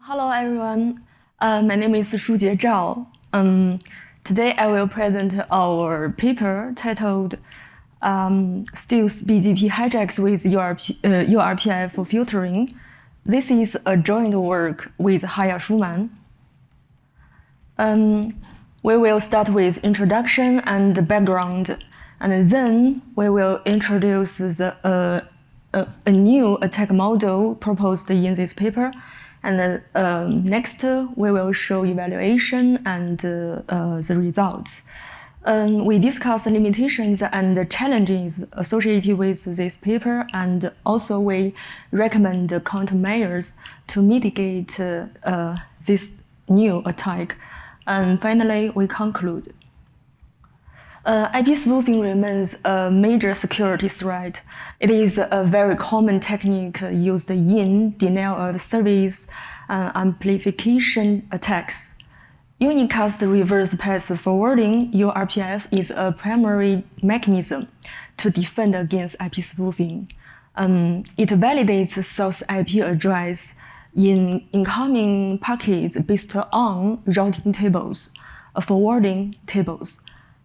Hello everyone, my name is Shujie Zhao. Today I will present our paper titled Stealthy BGP Hijacks with uRPF filtering. This is a joint work with Haya Schulmann. We will start with introduction and background, and then we will introduce a new attack model proposed in this paper. And next, we will show evaluation and the results. We discuss limitations and challenges associated with this paper, and also we recommend countermeasures to mitigate this new attack. And finally, we conclude. IP spoofing remains a major security threat. It is a very common technique used in denial of service amplification attacks. Unicast Reverse Path Forwarding, uRPF, is a primary mechanism to defend against IP spoofing. It validates source IP address in incoming packets based on routing tables, forwarding tables.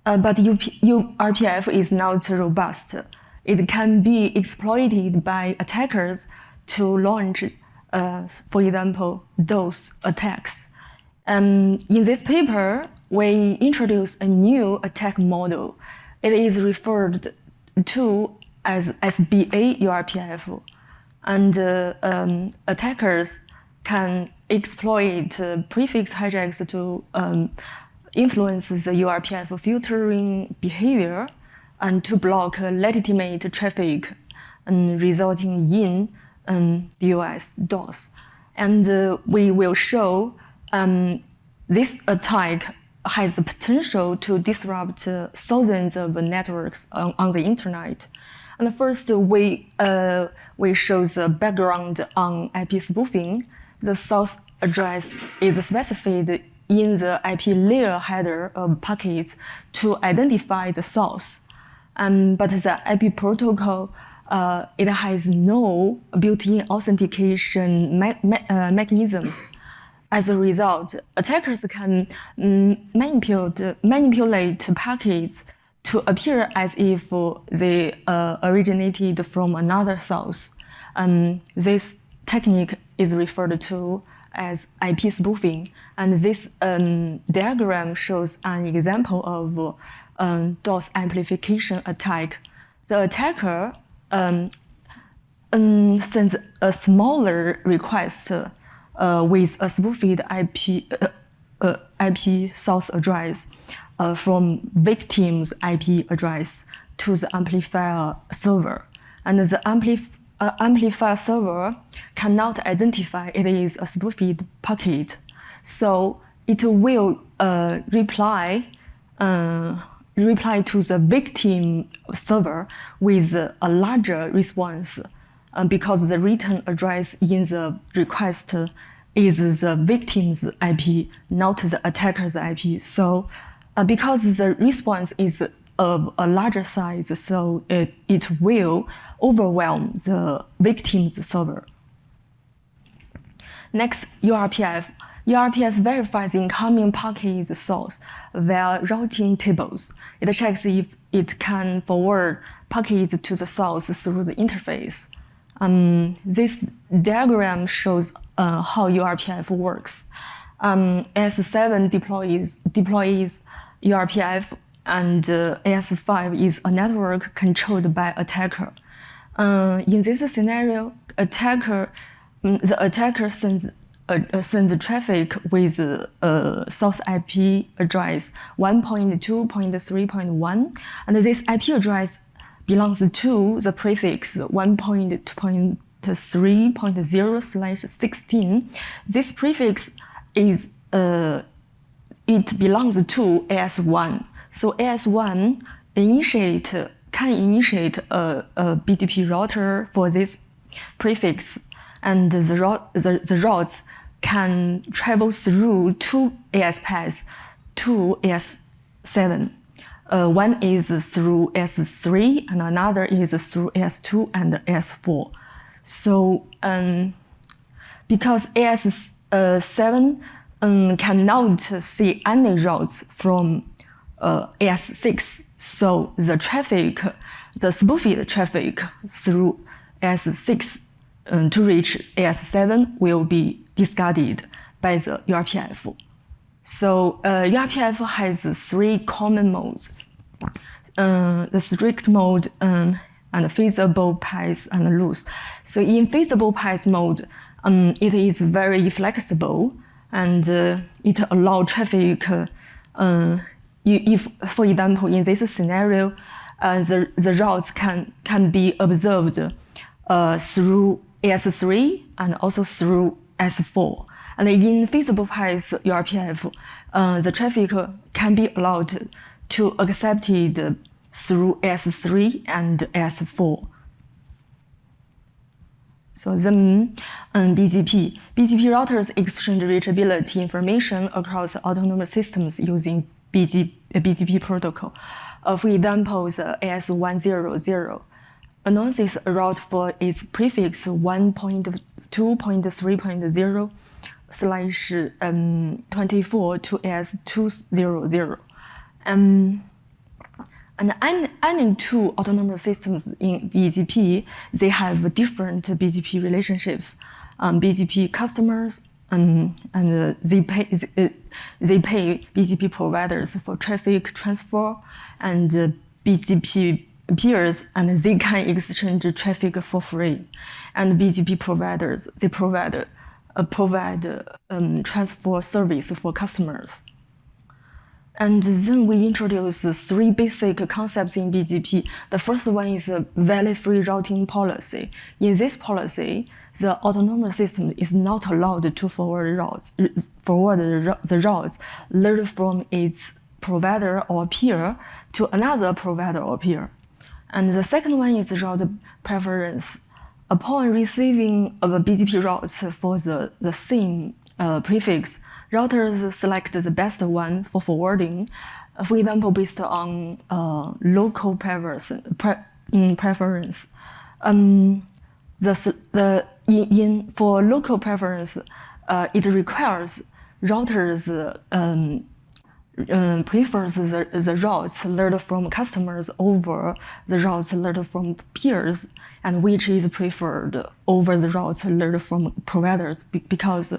But uRPF is not robust. It can be exploited by attackers to launch, for example, those attacks. In this paper, we introduce a new attack model. It is referred to as SBA-uRPF. And attackers can exploit prefix hijacks to influences the uRPF filtering behavior and to block legitimate traffic, resulting in DOS. And we will show this attack has the potential to disrupt thousands of networks on the internet. And first, we show the background on IP spoofing. The source address is specified in the IP layer header of packets to identify the source. But the IP protocol, it has no built-in authentication mechanisms. As a result, attackers can manipulate packets to appear as if they originated from another source. This technique is referred to as IP spoofing, and this diagram shows an example of DOS amplification attack. The attacker sends a smaller request with a spoofed IP source address from victim's IP address to the amplifier server, and the amplifier server cannot identify it is a spoofed packet, so it will reply to the victim server with a larger response because the return address in the request is the victim's IP, not the attacker's IP. So because the response is of a larger size, so it will overwhelm the victim's server. Next, uRPF. uRPF verifies incoming packet source via routing tables. It checks if it can forward packets to the source through the interface. This diagram shows how uRPF works. AS7 deploys uRPF, and AS5 is a network controlled by attacker. In this scenario, the attacker sends traffic with source IP address 1.2.3.1, and this IP address belongs to the prefix 1.2.3.0/16. This prefix is it belongs to AS1. So AS1 can initiate a BGP router for this prefix, and the routes can travel through two AS paths to AS7. One is through AS3, and another is through AS2 and AS4. So because AS7 cannot see any routes from AS6, so the traffic, the spoofed traffic through AS6 to reach AS7 will be discarded by the uRPF. So uRPF has 3 common modes: the strict mode and feasible path and loose. So in feasible path mode, it is very flexible and it allows traffic. If, for example, in this scenario, the routes can be observed through AS3 and also through AS4. And in feasible path uRPF, the traffic can be allowed to accepted through AS3 and AS4. So then BGP routers exchange reachability information across autonomous systems using BGP protocol. For example, the AS100 announces a route for its prefix 1.2.3.0/24 to AS200. And any 2 autonomous systems in BGP, they have different BGP relationships. BGP customers and they pay BGP providers for traffic transfer, and BGP peers, and they can exchange traffic for free. And BGP providers, they provide transfer service for customers. And then we introduce 3 basic concepts in BGP. The first one is a value-free routing policy. In this policy, the autonomous system is not allowed to forward the routes learned from its provider or peer to another provider or peer. And the second one is route preference. Upon receiving a BGP routes for the same prefix, routers select the best one for forwarding, for example, based on local preference. For local preference, it requires routers prefers the routes learned from customers over the routes learned from peers, and which is preferred over the routes learned from providers, because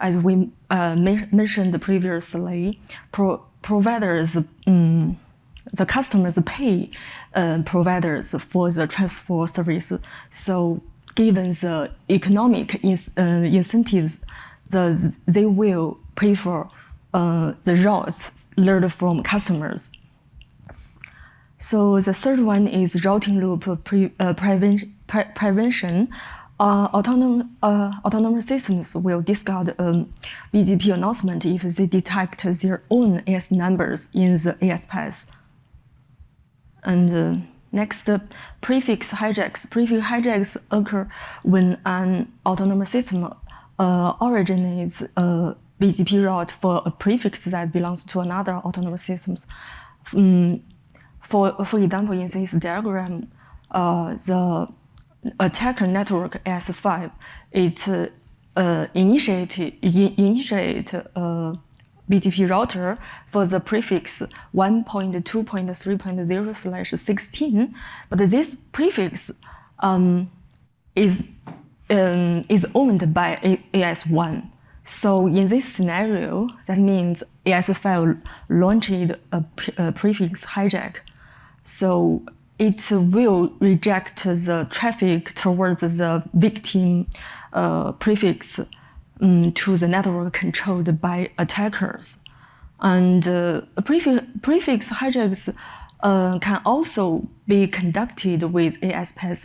as we mentioned previously, providers, the customers pay providers for the transfer service. So given the economic incentives, they will prefer the routes learned from customers. So the third one is routing loop prevention. Autonomous systems will discard a BGP announcement if they detect their own AS numbers in the AS path. And next, prefix hijacks. Prefix hijacks occur when an autonomous system originates a BGP route for a prefix that belongs to another autonomous system. For example, in this diagram, the attacker network AS5, it initiate a BGP router for the prefix 1.2.3.0/16, but this prefix is owned by AS1. So in this scenario, that means AS5 launched a prefix hijack. So it will reject the traffic towards the victim prefix to the network controlled by attackers. And prefix hijacks can also be conducted with AS path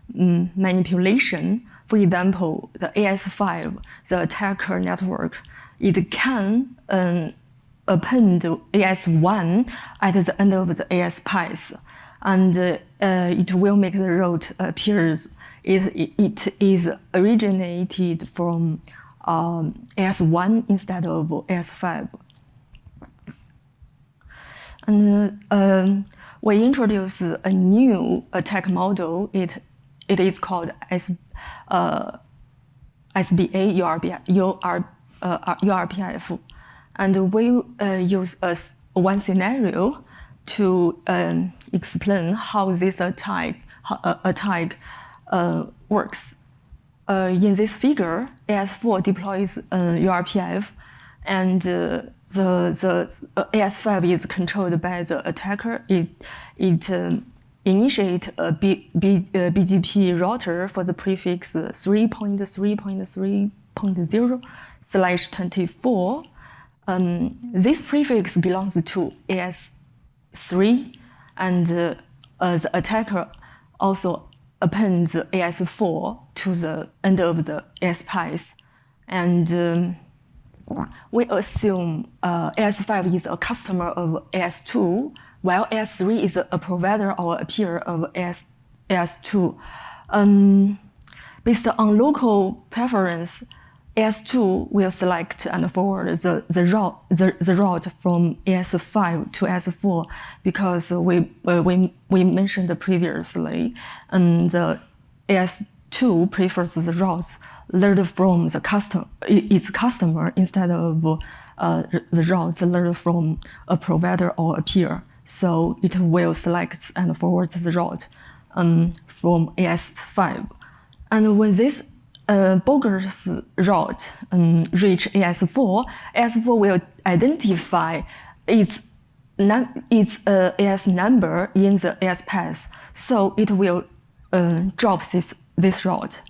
manipulation. For example, the AS5, the attacker network, it can append AS1 at the end of the AS path, and it will make the route appears it is originated from AS1 instead of AS5. And we introduce a new attack model. It is called SBA-uRPF. And we use one scenario to explain how this attack works. In this figure, AS4 deploys uRPF, and the AS5 is controlled by the attacker. It initiates a BGP router for the prefix 3.3.3.0/24. This prefix belongs to AS3, and the attacker also appends AS4 to the end of the AS path. And we assume AS5 is a customer of AS2, while AS3 is a provider or a peer of AS2. Based on local preference, AS2 will select and forward the route from AS5 to AS4 because we mentioned previously, the AS2 prefers the routes learned from its customer instead of the routes learned from a provider or a peer. So it will select and forward the route from AS5. And when this bogus route reach AS4, AS4 will identify its AS number in the AS path, so it will drop this route.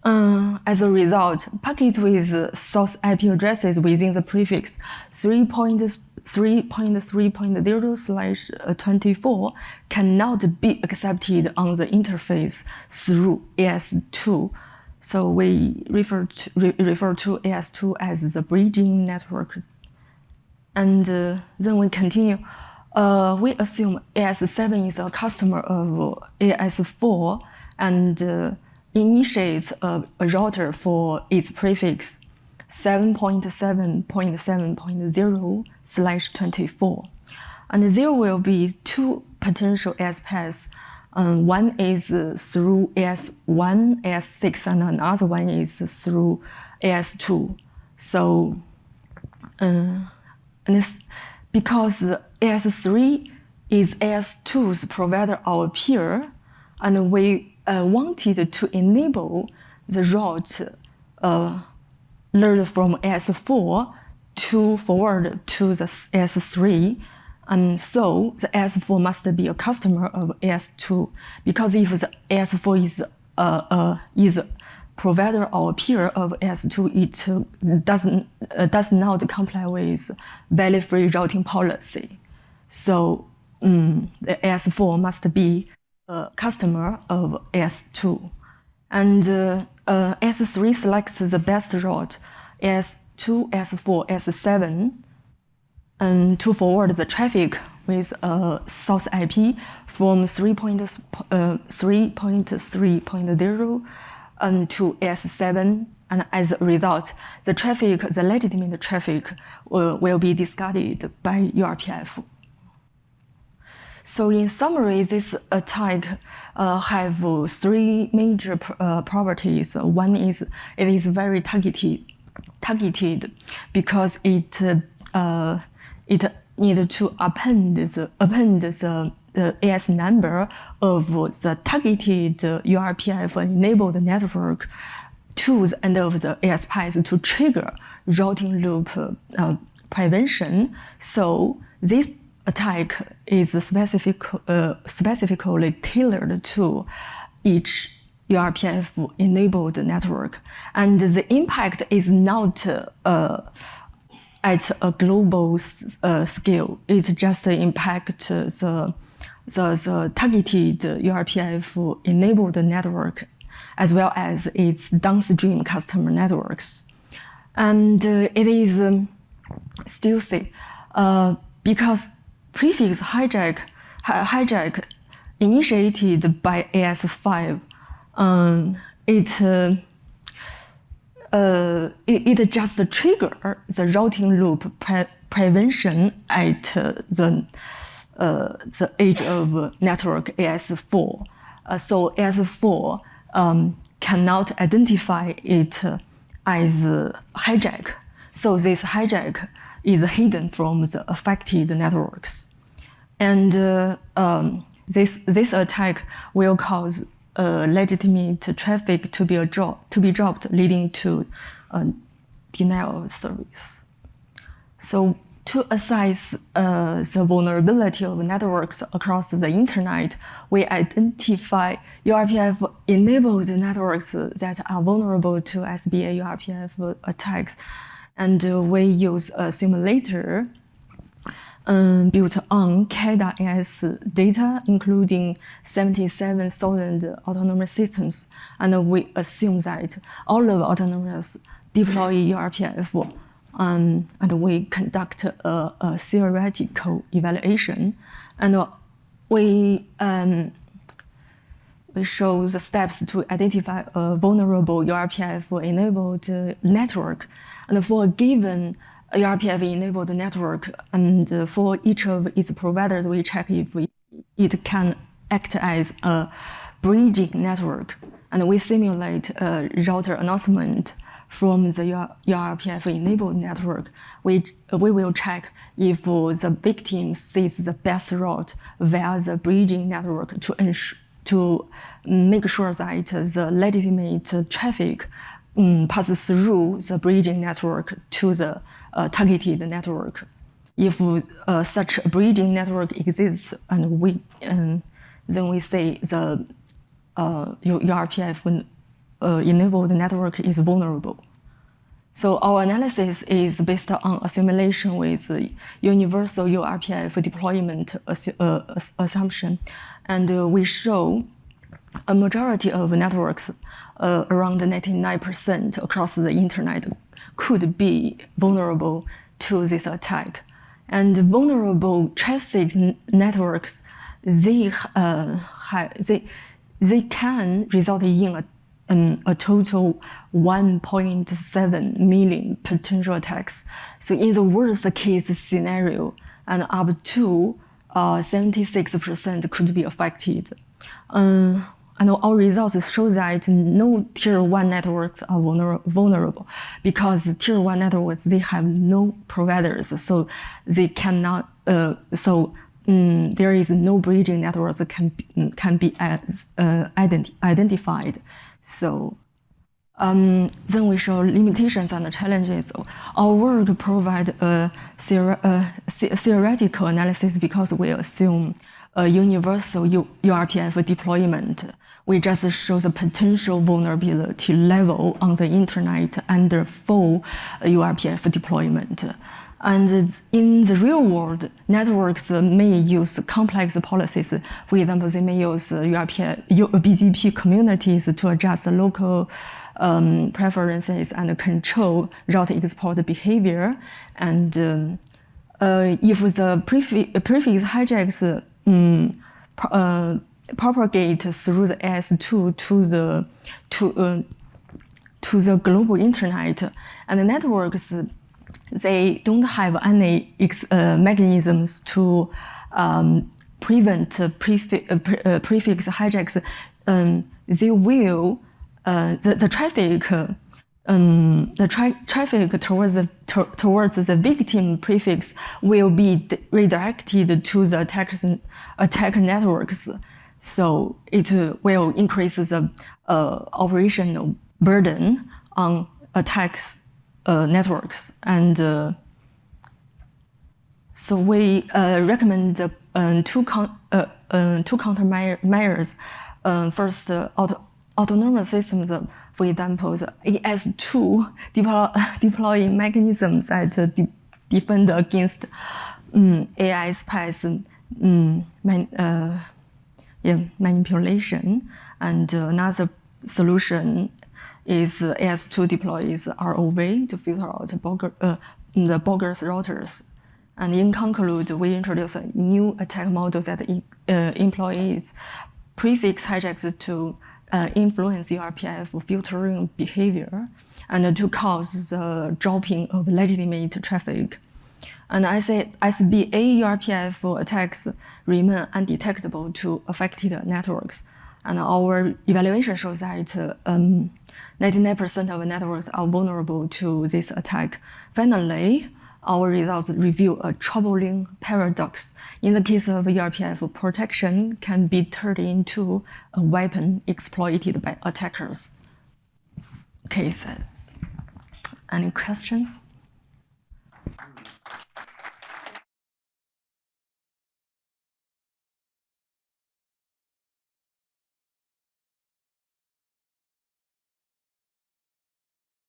As a result, packets with source IP addresses within the prefix 3.3.0/24 cannot be accepted on the interface through AS2. So we refer to AS2 as the bridging network. And then we continue. We assume AS7 is a customer of AS4 and initiates a router for its prefix 7.7.7.0/24. And there will be two potential AS paths. One is through AS1, AS6, and another one is through AS2. So, and this, because AS3 is AS2's provider or peer, and we wanted to enable the route learned from AS4 to forward to the AS3. And so the AS4 must be a customer of AS2, because if the AS4 is a provider or peer of AS2, it does not comply with value-free routing policy. So the AS4 must be a customer of AS2. And AS3 selects the best route, AS2, AS4, AS7, and to forward the traffic with a source IP from 3.3.0 to AS7, and as a result, the legitimate traffic will be discarded by uRPF. So in summary, this attack have three major properties. One is it is very targeted because it needs to append the AS number of the targeted uRPF-enabled network to the end of the AS path to trigger routing loop prevention. So this attack is specifically tailored to each uRPF-enabled network, and the impact is not at a global scale. It just impacts the targeted uRPF-enabled network as well as its downstream customer networks. And it is stealthy because prefix hijack initiated by AS5, it just trigger the routing loop prevention at the edge of network AS4. So AS4 cannot identify it as hijack. So this hijack is hidden from the affected networks. And this attack will cause legitimate traffic to be dropped, leading to denial of service. So to assess the vulnerability of networks across the internet, we identify uRPF-enabled networks that are vulnerable to SBA-uRPF attacks. And we use a simulator built on CADA-AS data, including 77,000 autonomous systems. And we assume that all of autonomous deploy uRPF, and we conduct a theoretical evaluation. And we show the steps to identify a vulnerable uRPF-enabled network. And for a given uRPF-enabled network, and for each of its providers, we check if it can act as a bridging network. And we simulate a router announcement from the uRPF-enabled network. We will check if the victim sees the best route via the bridging network to make sure that the legitimate traffic passes through the bridging network to the targeted network. If such a bridging network exists, and then we say the uRPF enabled network is vulnerable. So our analysis is based on a simulation with universal uRPF deployment assumption, and we show a majority of networks, around 99% across the internet, could be vulnerable to this attack. And vulnerable traffic networks, they can result in a total 1.7 million potential attacks. So in the worst case scenario, and up to 76% could be affected. And our results show that no tier 1 networks are vulnerable, because tier 1 networks, they have no providers, so they cannot. There is no bridging networks that can be identified. So then we show limitations and challenges. Our work provides a theoretical analysis because we assume a universal uRPF deployment. We just show the potential vulnerability level on the internet under full uRPF deployment. And in the real world, networks may use complex policies. For example, they may use BGP communities to adjust local preferences and control route export behavior. And if the prefix hijacks propagate through the AS2 to the global internet, and the networks, they don't have any mechanisms to prevent prefix hijacks. They will the traffic towards the victim prefix will be redirected to the attack networks. So it will increase the operational burden on attacks networks. And so we recommend two countermeasures. First, autonomous systems, for example, the AS2 deploying mechanisms that defend against AI spies manipulation. And another solution is AS2 deploys ROV to filter out the bogus routers. And in conclude, we introduce a new attack model that employs prefix hijacks to influence uRPF filtering behavior and to cause the dropping of legitimate traffic. And I say SBA-uRPF attacks remain undetectable to affected networks. And our evaluation shows that 99% of networks are vulnerable to this attack. Finally, our results reveal a troubling paradox. In the case of uRPF, protection can be turned into a weapon exploited by attackers. Okay, so any questions?